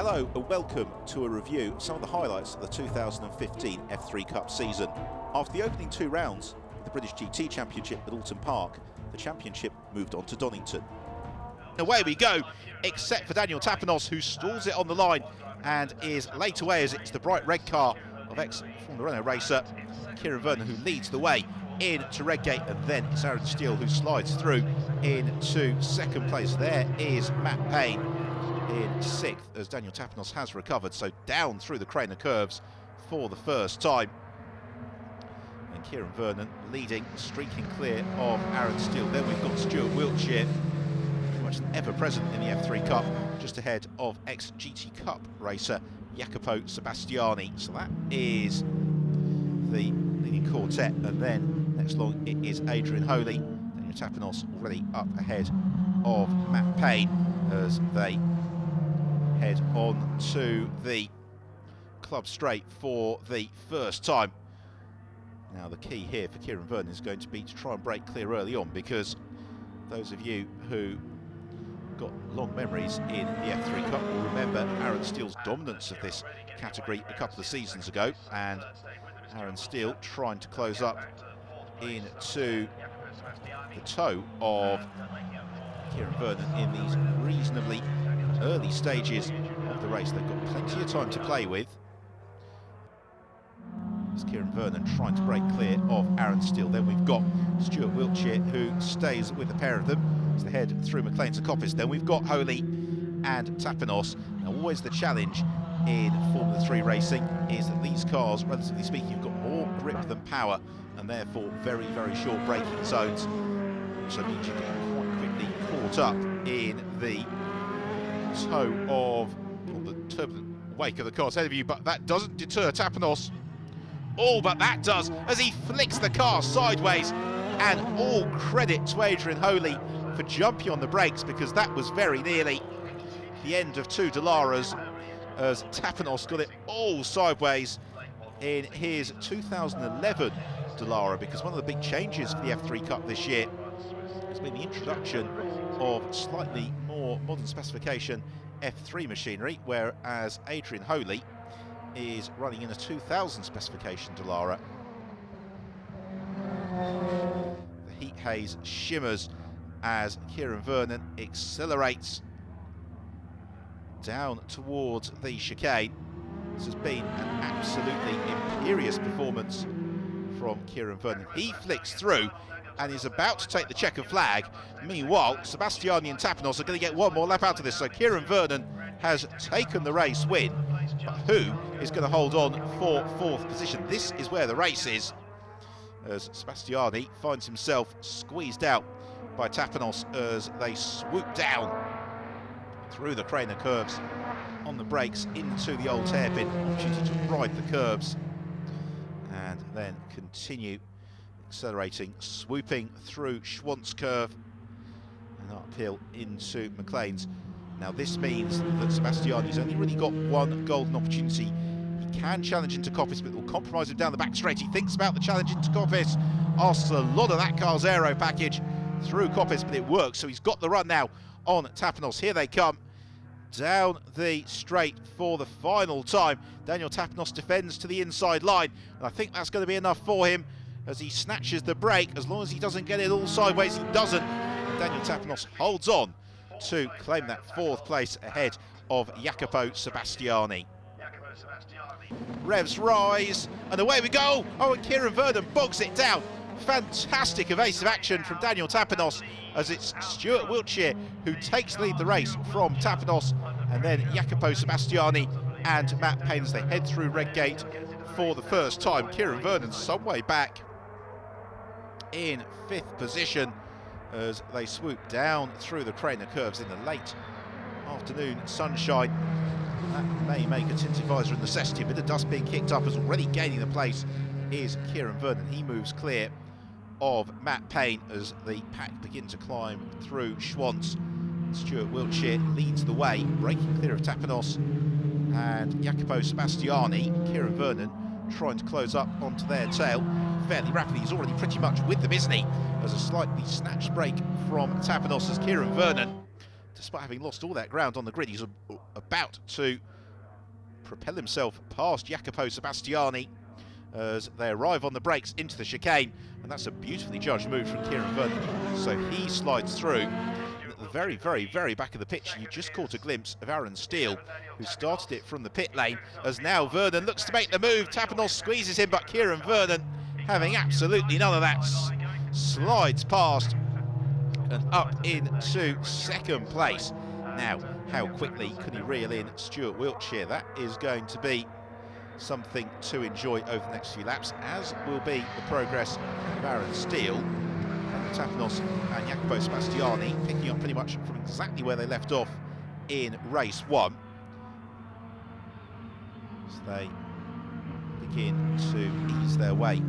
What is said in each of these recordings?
Hello and welcome to a review of some of the highlights of the 2015 F3 Cup season. After the opening two rounds of the British GT Championship at Alton Park, the championship moved on to Donington. Away we go, except for Daniel Tapanos, who stalls it on the line and is late away as it's the bright red car of ex-Formula Renault racer Kieran Vernon who leads the way into Redgate, and then it's Aaron Steele who slides through into second place. There is Matt Payne in sixth as Daniel Tapanos has recovered, so down through the Craner curves for the first time. And Kieran Vernon leading, streaking clear of Aaron Steele. Then we've got Stuart Wiltshire, pretty much ever present in the F3 Cup, just ahead of ex-GT Cup racer Jacopo Sebastiani. So that is the leading quartet, and then next along it is Adrian Holy. Daniel Tapanos already up ahead of Matt Payne as they head on to the club straight for the first time. Now the key here for Kieran Vernon is going to be to try and break clear early on, because those of you who got long memories in the F3 Cup will remember Aaron Steele's dominance of this category a couple of seasons ago, and Aaron Steele trying to close up into the toe of Kieran Vernon in these reasonably early stages of the race. They've got plenty of time to play with. As Kieran Vernon trying to break clear of Aaron Steele. Then we've got Stuart Wiltshire who stays with the pair of them as they head through McLean to Coppice. Then we've got Holy and Tapanos. Now always the challenge in Formula 3 racing is that these cars, relatively speaking, have got more grip than power, and therefore very, very short braking zones, which means you get quite quickly caught up in the toe of, or the turbulent wake of the cars ahead of you. But that doesn't deter Tapanos. All but that does, as he flicks the car sideways, and all credit to Adrian Holy for jumping on the brakes, because that was very nearly the end of two Dalaras, as Tapanos got it all sideways in his 2011 Dalara, because one of the big changes for the F3 Cup this year has been the introduction of slightly more modern specification F3 machinery, whereas Adrian Holy is running in a 2000 specification Dalara. The heat haze shimmers as Kieran Vernon accelerates down towards the chicane. This has been an absolutely imperious performance from Kieran Vernon. He flicks through and is about to take the checkered flag. Meanwhile, Sebastiani and Tapanos are going to get one more lap out of this, so Kieran Vernon has taken the race win. But who is going to hold on for fourth position? This is where the race is, as Sebastiani finds himself squeezed out by Tapanos as they swoop down through the Craner curves on the brakes into the old hairpin. Opportunity to ride the curbs and then continue accelerating, swooping through Schwantz curve and uphill into McLean's. Now this means that Sebastiani's only really got one golden opportunity. He can challenge into Coppice, but it will compromise him down the back straight. He thinks about the challenge into Coppice, asks a lot of that car's aero package through Coppice, but it works, so he's got the run now on Tapanos. Here they come down the straight for the final time. Daniel Tapanos defends to the inside line, and I think that's going to be enough for him as he snatches the brake. As long as he doesn't get it all sideways, he doesn't. Daniel Tapanos holds on to claim that fourth place ahead of Jacopo Sebastiani. Revs rise, and away we go. Oh, and Kieran Vernon bogs it down. Fantastic evasive action from Daniel Tapanos, as it's Stuart Wiltshire who takes the lead of the race from Tapanos, and then Jacopo Sebastiani and Matt Payne as they head through Redgate for the first time. Kieran Vernon some way back in fifth position as they swoop down through the Craner curves in the late afternoon sunshine. That may make a tinted visor a necessity. A bit of dust being kicked up, as already gaining the place is Kieran Vernon. He moves clear of Matt Payne as the pack begin to climb through Schwantz. Stuart Wiltshire leads the way, breaking clear of Tapanos and Jacopo Sebastiani. Kieran Vernon trying to close up onto their tail fairly rapidly. He's already pretty much with them, isn't he? As a slightly snatched break from Tapanos as Kieran Vernon, despite having lost all that ground on the grid, he's about to propel himself past Jacopo Sebastiani as they arrive on the brakes into the chicane, and that's a beautifully judged move from Kieran Vernon. So he slides through. And at the very, very, very back of the pitch, you just caught a glimpse of Aaron Steele, who started it from the pit lane, as now Vernon looks to make the move. Tapanos squeezes him, but Kieran Vernon, having absolutely none of that, slides past and up into second place. Now, how quickly can he reel in Stuart Wiltshire? That is going to be something to enjoy over the next few laps, as will be the progress of Aaron Steele and Tapanos and Jacopo Sebastiani, picking up pretty much from exactly where they left off in race 1. As they begin to ease their way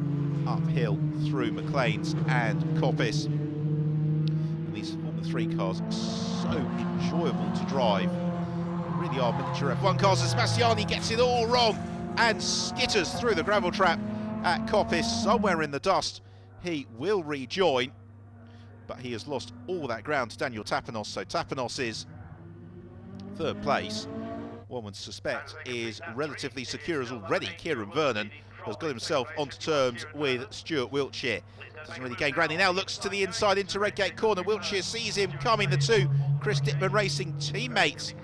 uphill through McLean's and Coppice. And these Formula 3 cars are so enjoyable to drive. They really are miniature F1 cars. And Sebastiani gets it all wrong and skitters through the gravel trap at Coppice, somewhere in the dust. He will rejoin, but he has lost all that ground to Daniel Tapanos, so Tapanos is third place. One would suspect is relatively secure, as already Kieran Vernon has got himself onto terms with Stuart Wiltshire. Doesn't really gain ground. He now looks to the inside into Redgate corner. Wiltshire sees him coming. The two Chris Dittman Racing teammates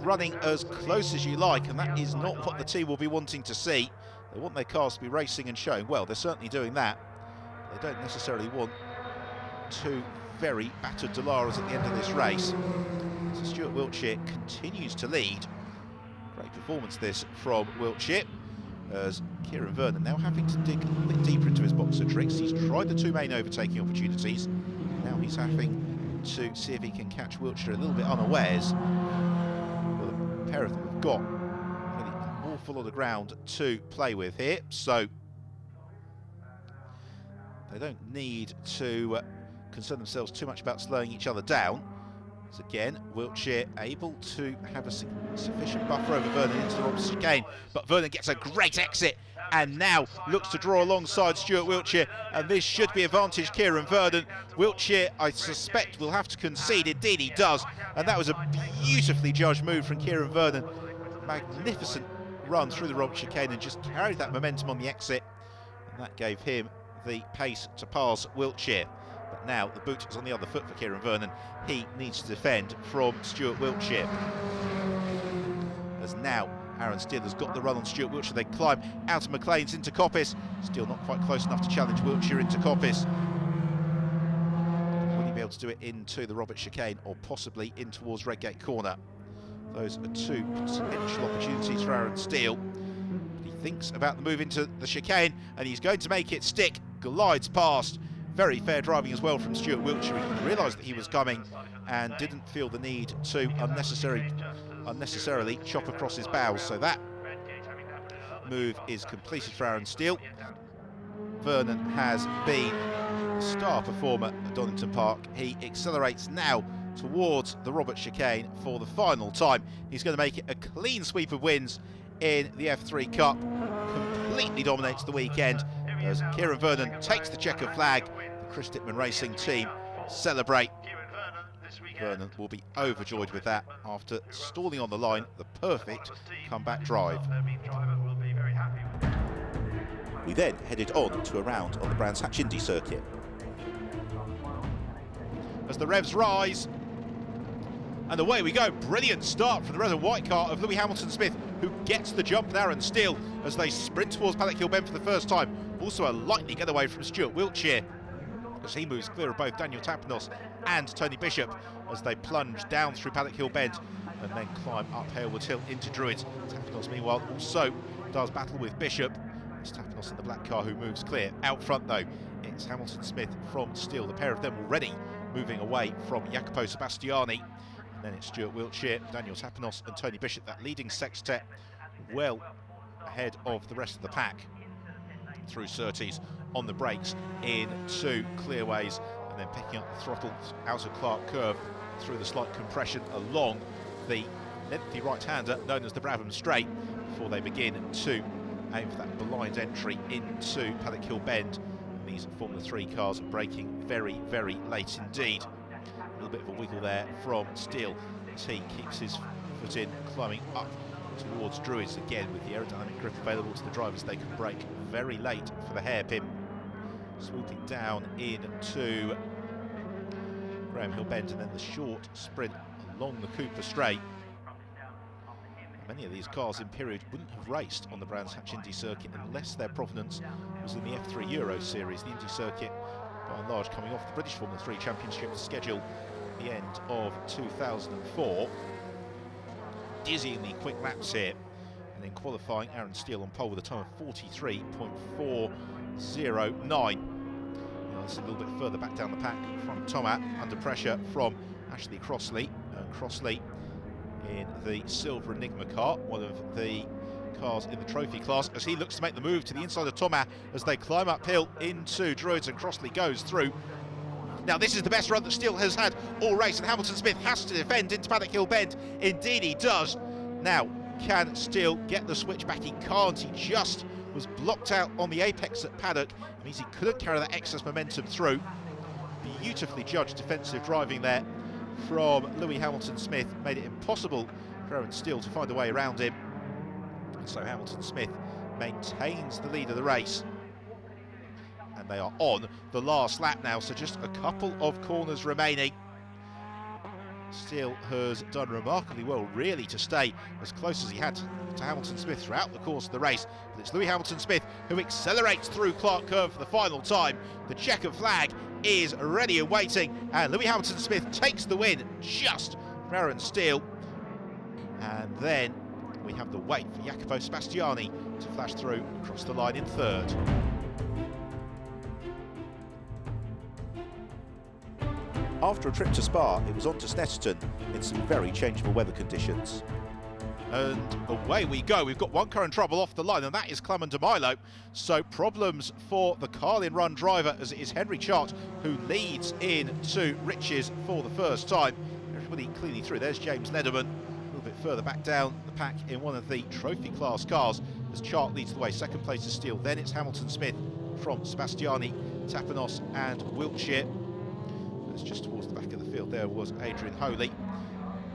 running as close as you like, and that is not what the team will be wanting to see. They want their cars to be racing and showing well. They're certainly doing that. They don't necessarily want two very battered Dalaras at the end of this race. So Stuart Wiltshire continues to lead. Great performance this from Wiltshire, as Kieran Vernon now having to dig a bit deeper into his box of tricks. He's tried the two main overtaking opportunities. Now he's having to see if he can catch Wiltshire a little bit unawares. The pair of them have got really an awful lot of ground to play with here, so they don't need to concern themselves too much about slowing each other down. So again, Wiltshire able to have a sufficient buffer over Vernon into the Robinson chicane, but Vernon gets a great exit and now looks to draw alongside Stuart Wiltshire, and this should be advantage Kieran Vernon. Wiltshire, I suspect, will have to concede. Indeed he does, and that was a beautifully judged move from Kieran Vernon. Magnificent run through the Robinson chicane and just carried that momentum on the exit, and that gave him the pace to pass Wiltshire. But now the boot is on the other foot for Kieran Vernon. He needs to defend from Stuart Wiltshire. As now Aaron Steele has got the run on Stuart Wiltshire. They climb out of McLean's into Coppice. Still not quite close enough to challenge Wiltshire into Coppice. Will he be able to do it into the Robert chicane or possibly in towards Redgate corner? Those are two potential opportunities for Aaron Steele. But he thinks about the move into the chicane and he's going to make it stick. Glides past. Very fair driving as well from Stuart Wiltshire. He realised that he was coming and didn't feel the need to unnecessarily chop across his bows. So that move is completed for Aaron Steele. Vernon has been a star performer at Donington Park. He accelerates now towards the Robert chicane for the final time. He's going to make it a clean sweep of wins in the F3 Cup. Completely dominates the weekend as Kieran Vernon takes the checker flag. The Chris Dittman Racing team celebrate. Vernon will be overjoyed with that after stalling on the line the perfect comeback drive. We then headed on to a round on the Brands Hatch Indy circuit. As the revs rise, and away we go. Brilliant start from the red and white car of Louis Hamilton-Smith, who gets the jump with Aaron Steele as they sprint towards Paddock Hill Bend for the first time. Also a lightning getaway from Stuart Wiltshire as he moves clear of both Daniel Tapanos and Tony Bishop as they plunge down through Paddock Hill Bend and then climb up Hailwood Hill into Druids. Tapanos meanwhile also does battle with Bishop. It's Tapanos in the black car who moves clear. Out front though, it's Hamilton-Smith from Steele. The pair of them already moving away from Jacopo Sebastiani. And then it's Stuart Wiltshire, Daniel Tapanos and Tony Bishop, that leading sextet, well ahead of the rest of the pack. Through Surtees on the brakes into Clearways and then picking up the throttle out of Clark Curve through the slight compression along the lengthy right-hander known as the Brabham Straight before they begin to aim for that blind entry into Paddock Hill Bend. And these Formula 3 cars braking very, very late indeed. A little bit of a wiggle there from Steele as he keeps his foot in, climbing up towards Druids again with the aerodynamic grip available to the drivers. They can brake very late for the hairpin. Swooping down into Graham Hill Bend and then the short sprint along the Cooper Straight. Many of these cars in period wouldn't have raced on the Brands Hatch Indy circuit unless their provenance was in the F3 Euro Series. The Indy circuit, by and large, coming off the British Formula 3 Championship schedule at the end of 2004. Dizzyingly quick laps here. And then qualifying, Aaron Steele on pole with a time of 43.409. That's a little bit further back down the pack from Tomat, under pressure from Ashley Crossley. Crossley in the silver Enigma car, one of the cars in the trophy class, as he looks to make the move to the inside of Tomat as they climb uphill into Druids, and Crossley goes through. Now this is the best run that Steele has had all race, and Hamilton Smith has to defend into Paddock Hill Bend. Indeed he does. Now, can Steele get the switch back? He can't. He just was blocked out on the apex at Paddock. It means he couldn't carry that excess momentum through. Beautifully judged defensive driving there from Lewis Hamilton Smith made it impossible for Aaron Steele to find a way around him. And so Hamilton Smith maintains the lead of the race. And they are on the last lap now, so just a couple of corners remaining. Steele has done remarkably well, really, to stay as close as he had to Hamilton Smith throughout the course of the race. But it's Lewis Hamilton Smith who accelerates through Clark Curve for the final time. The checkered flag is ready and waiting, and Lewis Hamilton Smith takes the win just from Aaron Steele. And then we have the wait for Jacopo Sebastiani to flash through across the line in third. After a trip to Spa, it was on to Snetterton in some very changeable weather conditions. And away we go. We've got one car in trouble off the line, and that is Clement de Milo. So problems for the Carlin Run driver, as it is Henry Chart who leads into Riches for the first time. Everybody cleanly through. There's James Lederman a little bit further back down the pack in one of the trophy class cars as Chart leads the way. Second place is Steele. Then it's Hamilton Smith from Sebastiani, Tapanos and Wiltshire. Just towards the back of the field there was Adrian Holy,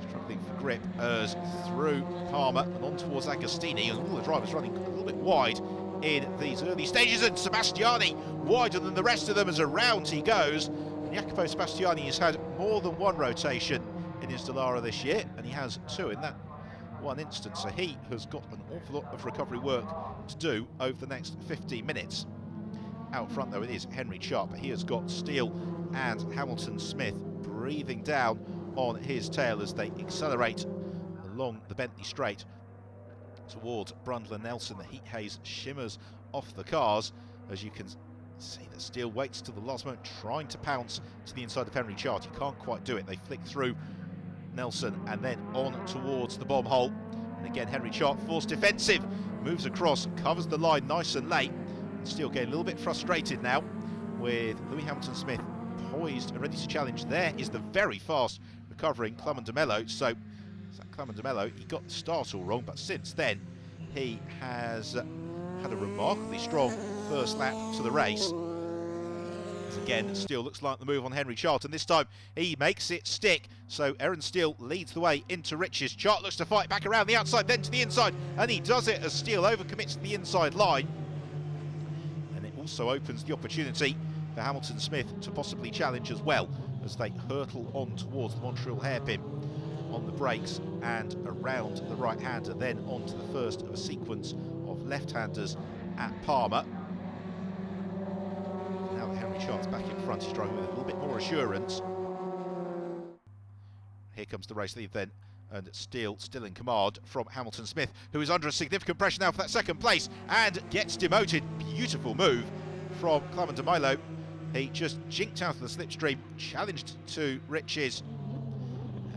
struggling for grip as through Palmer and on towards Agostini, and all the drivers running a little bit wide in these early stages, and Sebastiani wider than the rest of them as around he goes. And Jacopo Sebastiani has had more than one rotation in his Dallara this year, and he has two in that one instance, so he has got an awful lot of recovery work to do over the next 15 minutes. Out front though it is Henry Sharp, but he has got Steele and Hamilton Smith breathing down on his tail as they accelerate along the Bentley Straight towards Brundle and Nelson. The heat haze shimmers off the cars as you can see that Steele waits till the last moment, trying to pounce to the inside of Henry Chart. He can't quite do it. They flick through Nelson and then on towards the bomb hole. And again Henry Chart forced defensive, moves across, covers the line nice and late. Steele getting a little bit frustrated now with Lewis Hamilton Smith poised and ready to challenge. There is the very fast recovering Clement de Mello. So Clement de Mello, he got the start all wrong, but since then he has had a remarkably strong first lap to the race. As again, Steele looks like the move on Henry Chart, and this time he makes it stick. So Aaron Steele leads the way into Riches. Chart looks to fight back around the outside, then to the inside, and he does it as Steele overcommits to the inside line. Also opens the opportunity for Hamilton Smith to possibly challenge as well as they hurtle on towards the Montreal hairpin on the brakes and around the right-hander, then on to the first of a sequence of left-handers at Palmer. Now that Henry Chart's back in front, he's driving with a little bit more assurance. Here comes the race lead then, and Steele still in command from Hamilton Smith, who is under a significant pressure now for that second place and gets demoted. Beautiful move from Clement de Milo. He just jinked out of the slipstream, challenged to Riches,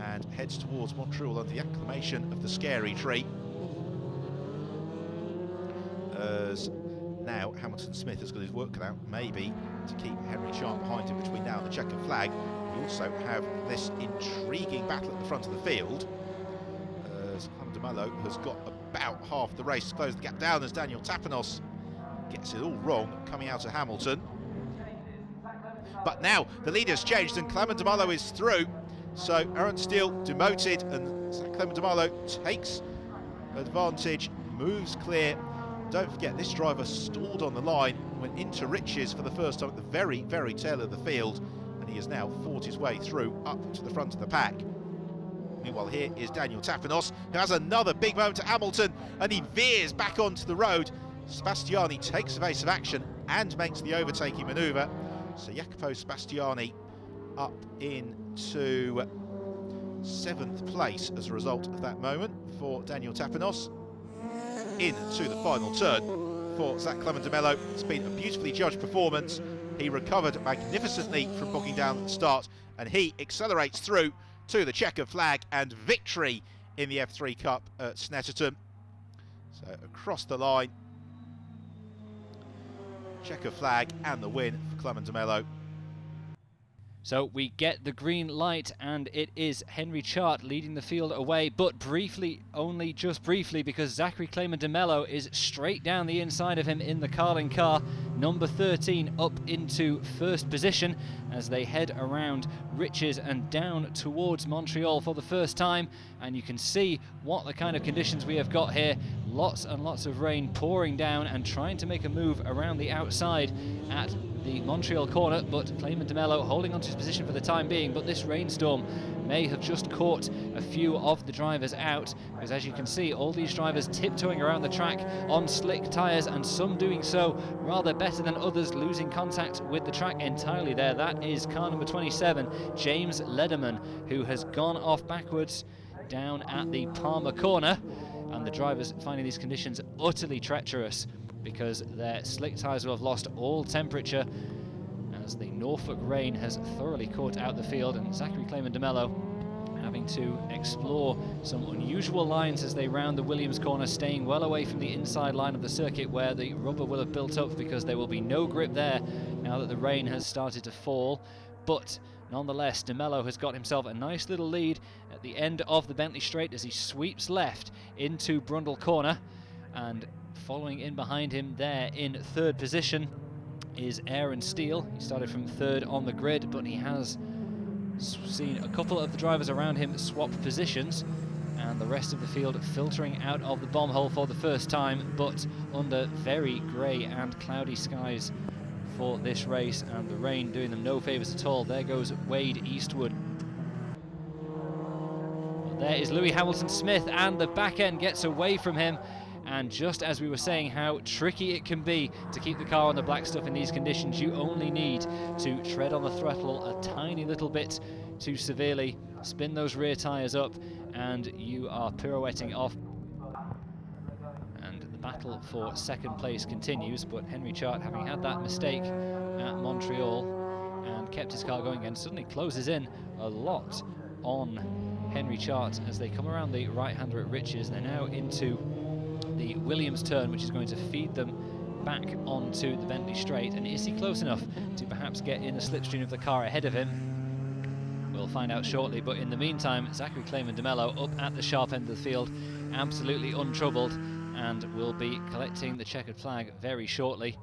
and heads towards Montreal under the acclamation of the scary tree. As now Hamilton Smith has got his work cut out, maybe to keep Henry Chart behind him between now and the checkered flag. We also have this intriguing battle at the front of the field. Clement de Mello has got about half the race to close the gap down as Daniel Tapanos gets it all wrong coming out of Hamilton. But now the leader's changed and Clement de Mello is through. So Aaron Steele demoted and Clement de Mello takes advantage, moves clear. Don't forget, this driver stalled on the line, went into Riches for the first time at the very, very tail of the field, and he has now fought his way through up to the front of the pack. Meanwhile, here is Daniel Tapinos, who has another big moment at Hamilton, and he veers back onto the road. Sebastiani takes evasive action and makes the overtaking manoeuvre. So Jacopo Sebastiani up into 7th place as a result of that moment for Daniel Tapinos. Into the final turn for Zach Clement de Mello. It's been a beautifully judged performance. He recovered magnificently from bogging down at the start, and he accelerates through to the checkered flag and victory in the F3 Cup at Snetterton. So across the line, checkered flag and the win for Clement de Mello. So we get the green light, and it is Henry Chart leading the field away, but briefly, only just briefly, because Zachary Clement de Mello is straight down the inside of him in the Carlin car. Number 13 up into first position as they head around Riches and down towards Montreal for the first time. And you can see what the kind of conditions we have got here. Lots and lots of rain pouring down and trying to make a move around the outside at the Montreal corner, but Clement de Mello holding on to his position for the time being. But this rainstorm may have just caught a few of the drivers out, because as you can see, all these drivers tiptoeing around the track on slick tyres, and some doing so rather better than others, losing contact with the track entirely there. That is car number 27, James Lederman, who has gone off backwards down at the Palmer corner, and the drivers finding these conditions utterly treacherous because their slick tyres will have lost all temperature as the Norfolk rain has thoroughly caught out the field, and Zachary Clement de Mello having to explore some unusual lines as they round the Williams corner, staying well away from the inside line of the circuit where the rubber will have built up, because there will be no grip there now that the rain has started to fall. But nonetheless, de Mello has got himself a nice little lead at the end of the Bentley Straight as he sweeps left into Brundle corner, and following in behind him there in third position is Aaron Steele. He started from third on the grid, but he has seen a couple of the drivers around him swap positions, and the rest of the field filtering out of the bomb hole for the first time, but under very grey and cloudy skies for this race, and the rain doing them no favours at all. There goes Wade Eastwood. There is Louis Hamilton-Smith, and the back end gets away from him. And just as we were saying how tricky it can be to keep the car on the black stuff in these conditions, you only need to tread on the throttle a tiny little bit too severely, spin those rear tyres up, and you are pirouetting off. And the battle for second place continues, but Henry Chart, having had that mistake at Montreal and kept his car going again, suddenly closes in a lot on Henry Chart as they come around the right-hander at Riches. They're now into the Williams turn, which is going to feed them back onto the Bentley Straight. And is he close enough to perhaps get in the slipstream of the car ahead of him? We'll find out shortly, but in the meantime, Zachary Clement de Mello up at the sharp end of the field, absolutely untroubled, and will be collecting the checkered flag very shortly.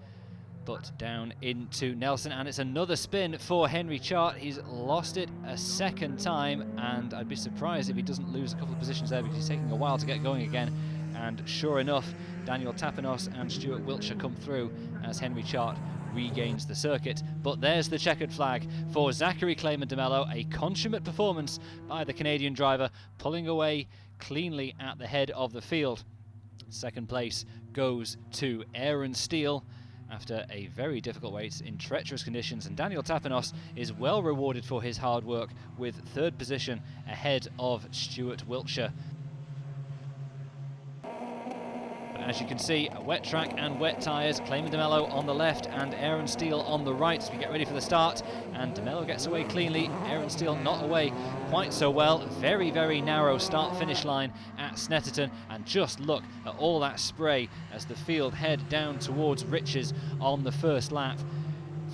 But down into Nelson, and it's another spin for Henry Chart. He's lost it a second time, and I'd be surprised if he doesn't lose a couple of positions there, because he's taking a while to get going again. And sure enough, Daniel Tapinos and Stuart Wiltshire come through as Henry Chart regains the circuit. But there's the checkered flag for Zachary Clement de Mello. A consummate performance by the Canadian driver, pulling away cleanly at the head of the field. Second place goes to Aaron Steele after a very difficult race in treacherous conditions, and Daniel Tapinos is well rewarded for his hard work with third position ahead of Stuart Wiltshire. As you can see, a wet track and wet tyres. Clement de Mello on the left and Aaron Steele on the right as we get ready for the start. And de Mello gets away cleanly. Aaron Steele not away quite so well. Very, very narrow start-finish line at Snetterton. And just look at all that spray as the field head down towards Riches on the first lap.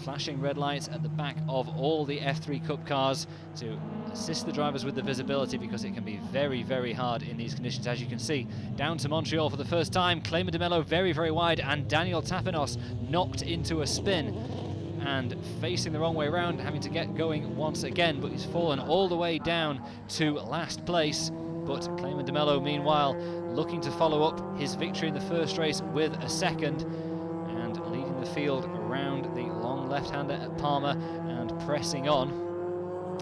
Flashing red lights at the back of all the F3 Cup cars to assist the drivers with the visibility, because it can be very, very hard in these conditions. As you can see, down to Montreal for the first time. Clement de Mello very, very wide, and Daniel Tapinos knocked into a spin and facing the wrong way around, having to get going once again, but he's fallen all the way down to last place. but Clayman de Mello, meanwhile, looking to follow up his victory in the first race with a second, and leading the field around the long left-hander at Palmer and pressing on.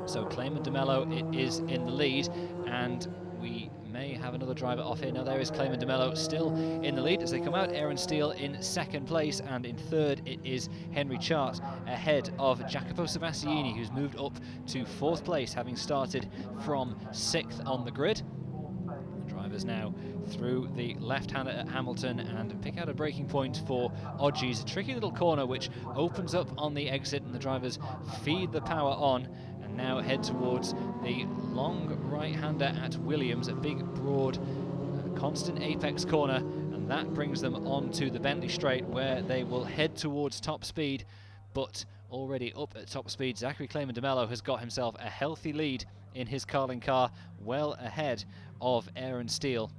So Clayman de Mello, it is in the lead, and we may have another driver off here. Now there is Clayman de Mello still in the lead as they come out. Aaron Steele in second place, and in third it is Henry Chart ahead of Jacopo Sebastiani, who's moved up to fourth place, having started from sixth on the grid. The drivers now through the left-hander at Hamilton and pick out a braking point for Odgies. A tricky little corner which opens up on the exit, and the drivers feed the power on and now head towards the long right-hander at Williams, a big, broad, constant apex corner, and that brings them onto the Bentley Straight, where they will head towards top speed. But already up at top speed, Zachary Clayman de Mello has got himself a healthy lead in his Carling car, well ahead of Aaron Steele.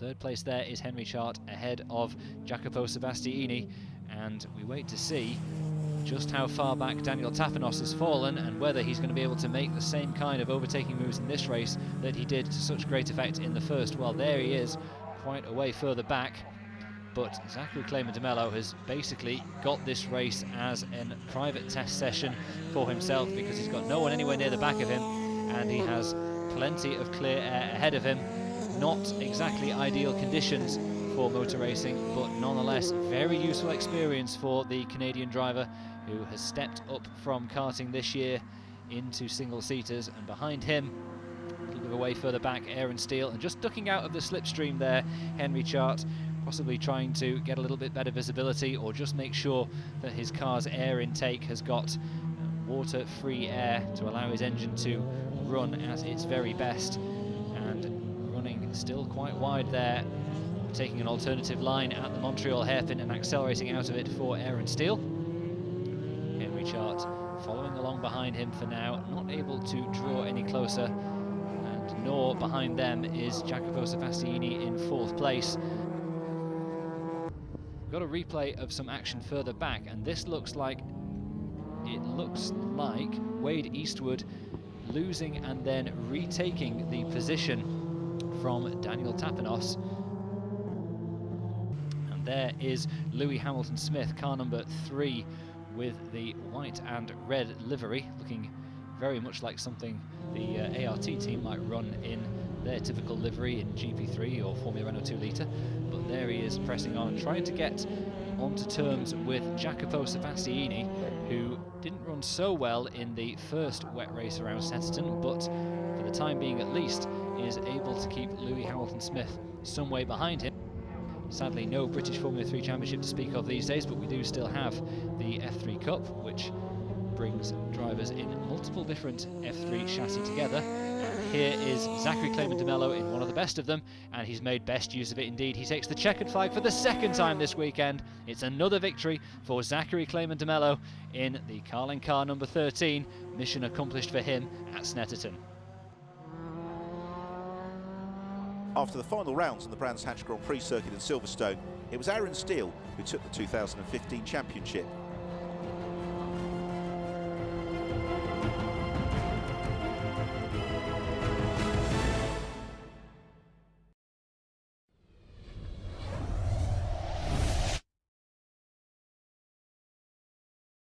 Third place there is Henry Chart ahead of Jacopo Sebastiani, and we wait to see just how far back Daniel Tapanos has fallen and whether he's going to be able to make the same kind of overtaking moves in this race that he did to such great effect in the first. Well, there he is, quite a way further back, but Zachary Clayman de Mello has basically got this race as a private test session for himself, because he's got no one anywhere near the back of him and he has plenty of clear air ahead of him. Not exactly ideal conditions for motor racing, but nonetheless very useful experience for the Canadian driver who has stepped up from karting this year into single-seaters. And behind him, a little bit of a way further back, Aaron Steele, and just ducking out of the slipstream there, Henry Chart, possibly trying to get a little bit better visibility or just make sure that his car's air intake has got water-free air to allow his engine to run at its very best. And running still quite wide there, taking an alternative line at the Montreal hairpin and accelerating out of it for Aaron Steele. Henry Chart following along behind him for now, not able to draw any closer, and nor behind them is Jacopo Sebastiani in fourth place. We've got a replay of some action further back, and this looks like Wade Eastwood losing and then retaking the position from Daniel Tapanos. And there is Louis Hamilton Smith, car number 3, with the white and red livery, looking very much like something the ART team might run in their typical livery in GP3 or Formula Renault 2 litre. But there he is, pressing on, trying to get onto terms with Jacopo Sebastiani, who didn't run so well in the first wet race around Snetterton, but for the time being at least is able to keep Louis Hamilton Smith some way behind him. Sadly, no British Formula 3 Championship to speak of these days, but we do still have the F3 Cup, which brings drivers in multiple different F3 chassis together. And here is Zachary Clayman de Mello in one of the best of them, and he's made best use of it indeed. He takes the checkered flag for the second time this weekend. It's another victory for Zachary Clayman de Mello in the Carling car number 13. Mission accomplished for him at Snetterton. After the final rounds on the Brands Hatch Grand Prix circuit in Silverstone, it was Aaron Steele who took the 2015 championship.